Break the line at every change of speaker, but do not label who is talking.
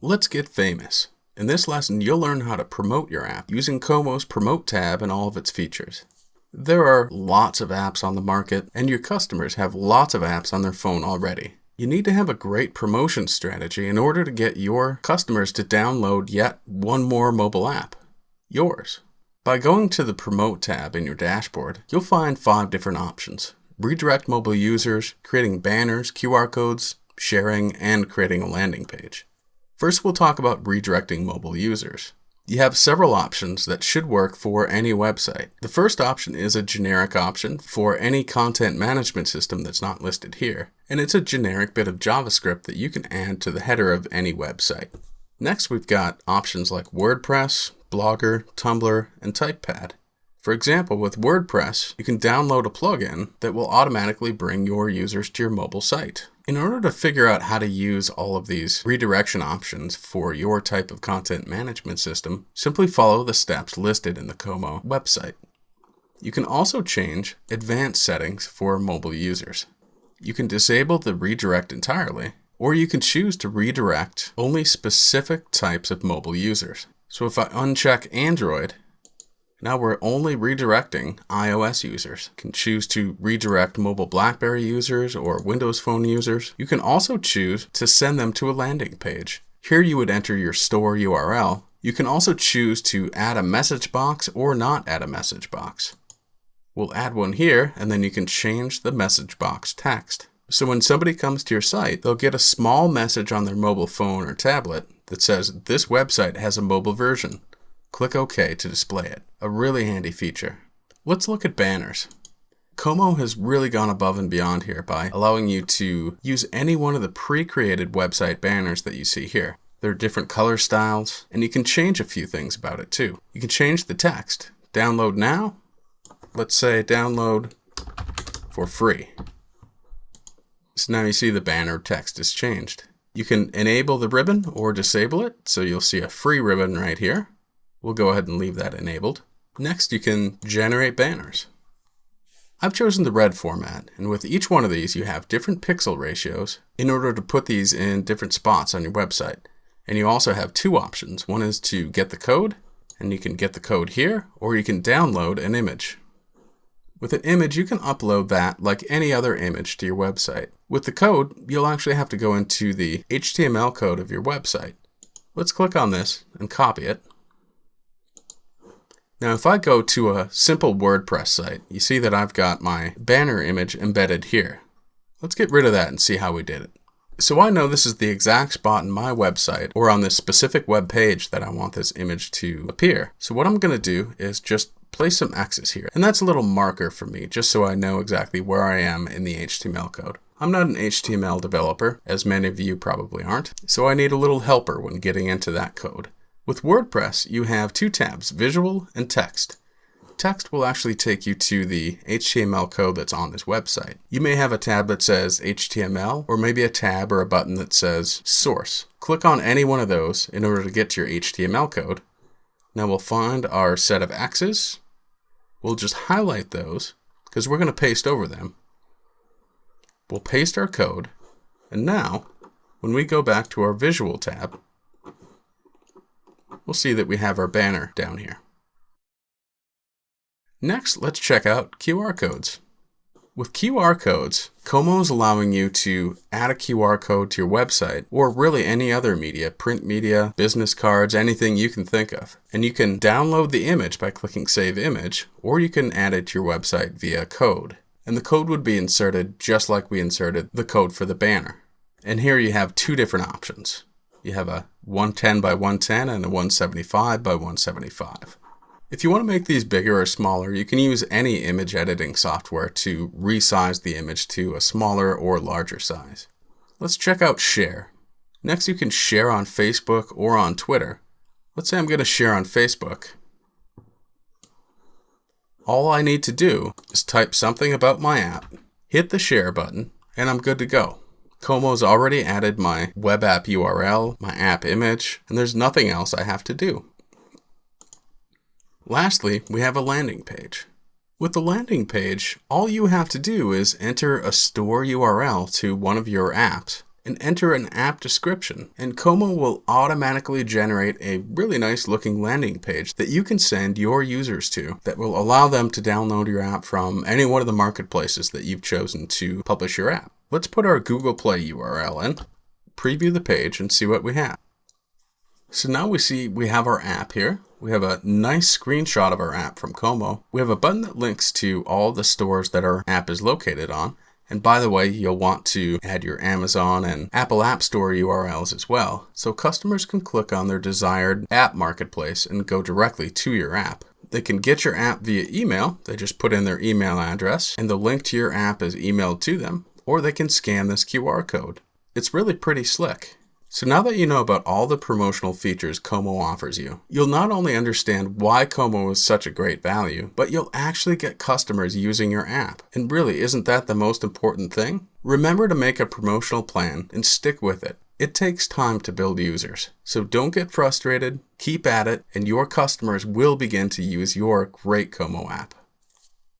Let's get famous. In this lesson, you'll learn how to promote your app using Komo's Promote tab and all of its features. There are lots of apps on the market, and your customers have lots of apps on their phone already. You need to have a great promotion strategy in order to get your customers to download yet one more mobile app, yours. By going to the Promote tab in your dashboard, you'll find 5 different options: redirect mobile users, creating banners, QR codes, sharing, and creating a landing page. First, we'll talk about redirecting mobile users. You have several options that should work for any website. The first option is a generic option for any content management system that's not listed here, and it's a generic bit of JavaScript that you can add to the header of any website. Next, we've got options like WordPress, Blogger, Tumblr, and TypePad. For example, with WordPress, you can download a plugin that will automatically bring your users to your mobile site. In order to figure out how to use all of these redirection options for your type of content management system, simply follow the steps listed in the Como website. You can also change advanced settings for mobile users. You can disable the redirect entirely, or you can choose to redirect only specific types of mobile users. So if I uncheck Android, now we're only redirecting iOS users. You can choose to redirect mobile BlackBerry users or Windows Phone users. You can also choose to send them to a landing page. Here you would enter your store URL. You can also choose to add a message box or not add a message box. We'll add one here, and then you can change the message box text. So when somebody comes to your site, they'll get a small message on their mobile phone or tablet that says, "This website has a mobile version. Click OK to display it." A really handy feature. Let's look at banners. Como has really gone above and beyond here by allowing you to use any one of the pre-created website banners that you see here. There are different color styles, and you can change a few things about it too. You can change the text. Download now. Let's say download for free. So now you see the banner text is changed. You can enable the ribbon or disable it, so you'll see a free ribbon right here. We'll go ahead and leave that enabled. Next, you can generate banners. I've chosen the red format, and with each one of these, you have different pixel ratios in order to put these in different spots on your website. And you also have 2 options. One is to get the code, and you can get the code here, or you can download an image. With an image, you can upload that like any other image to your website. With the code, you'll actually have to go into the HTML code of your website. Let's click on this and copy it. Now, if I go to a simple WordPress site, you see that I've got my banner image embedded here. Let's get rid of that and see how we did it. So I know this is the exact spot in my website or on this specific web page that I want this image to appear. So what I'm going to do is just place some X's here. And that's a little marker for me, just so I know exactly where I am in the HTML code. I'm not an HTML developer, as many of you probably aren't, so I need a little helper when getting into that code. With WordPress, you have 2 tabs, Visual and Text. Text will actually take you to the HTML code that's on this website. You may have a tab that says HTML, or maybe a tab or a button that says Source. Click on any one of those in order to get to your HTML code. Now we'll find our set of X's. We'll just highlight those, because we're going to paste over them. We'll paste our code, and now, when we go back to our Visual tab, we'll see that we have our banner down here. Next, let's check out QR codes. With QR codes, Como is allowing you to add a QR code to your website, or really any other media, print media, business cards, anything you can think of. And you can download the image by clicking Save Image, or you can add it to your website via code. And the code would be inserted just like we inserted the code for the banner. And here you have 2 different options. You have a 110 by 110 and a 175 by 175. If you want to make these bigger or smaller, you can use any image editing software to resize the image to a smaller or larger size. Let's check out Share. Next, you can share on Facebook or on Twitter. Let's say I'm going to share on Facebook. All I need to do is type something about my app, hit the share button, and I'm good to go. Como's already added my web app URL, my app image, and there's nothing else I have to do. Lastly, we have a landing page. With the landing page, all you have to do is enter a store URL to one of your apps, and enter an app description, and Como will automatically generate a really nice looking landing page that you can send your users to that will allow them to download your app from any one of the marketplaces that you've chosen to publish your app. Let's put our Google Play URL in, preview the page, and see what we have. So now we have our app here. We have a nice screenshot of our app from Como. We have a button that links to all the stores that our app is located on. And by the way, you'll want to add your Amazon and Apple App Store URLs as well, so customers can click on their desired app marketplace and go directly to your app. They can get your app via email. They just put in their email address and the link to your app is emailed to them, or they can scan this QR code. It's really pretty slick. So now that you know about all the promotional features Como offers you, you'll not only understand why Como is such a great value, but you'll actually get customers using your app. And really, isn't that the most important thing? Remember to make a promotional plan and stick with it. It takes time to build users, so don't get frustrated, keep at it, and your customers will begin to use your great Como app.